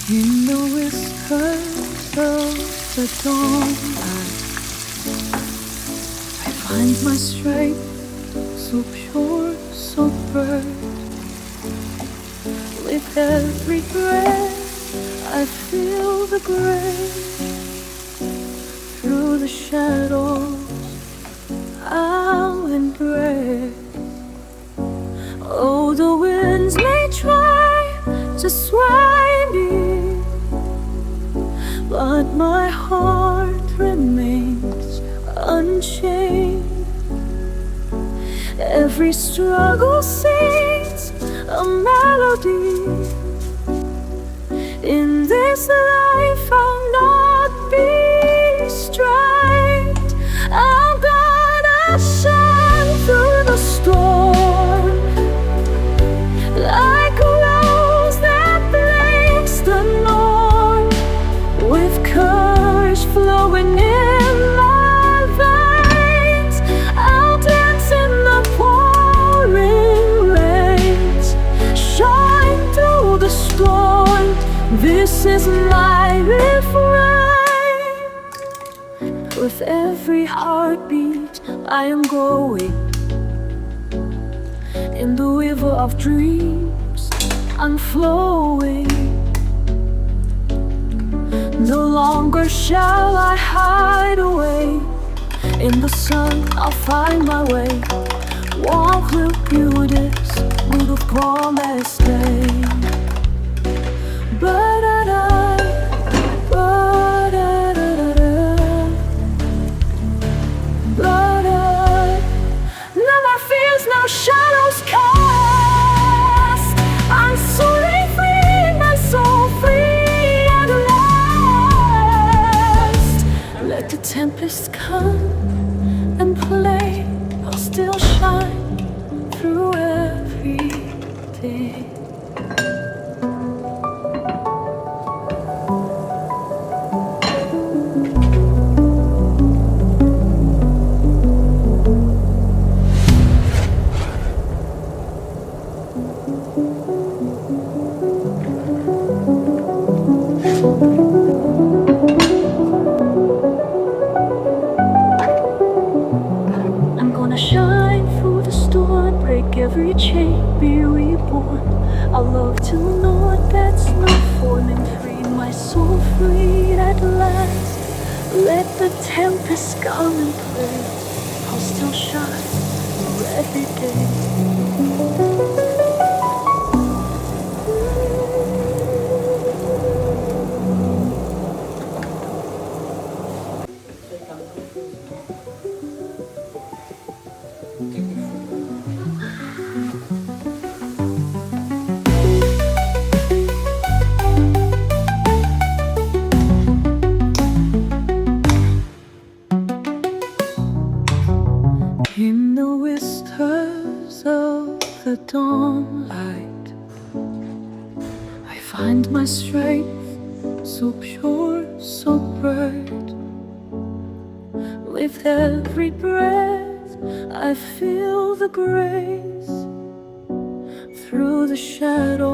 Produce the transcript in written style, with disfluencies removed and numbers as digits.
In the whispers of the dawn, I find my strength, so pure, so bright. With every breath, I feel the grace. Through the shadows, I'll embrace. Oh, the winds may try to sway me, but my heart remains unchained. Every struggle sings a melody. In this life I'll not be straight. I'm gonna shine through the storm, like a rose that breaks the norm. With courage flowing in my veins, I'll dance in the pouring rains, shine through the storm. This is my refrain. With every heartbeat I am going. In the river of dreams I'm flowing. No longer shall I hide away. In the sun I'll find my way. Walk through this wood of promised day. Ba-da-da, ba-da-da-da-da, ba-da. No more fears, no shadows cast. I'm soaring free, my soul free at last. Let the tempest come and play, I'll still shine through every day. I'm gonna shine through the storm, break every chain, be reborn. I love to know that's not falling free, my soul free at last. Let the tempest come and play, I'll still shine through every day. In the whispers of the dawnlight, I find my strength, so pure, so bright. With every breath, I feel the grace. Through the shadows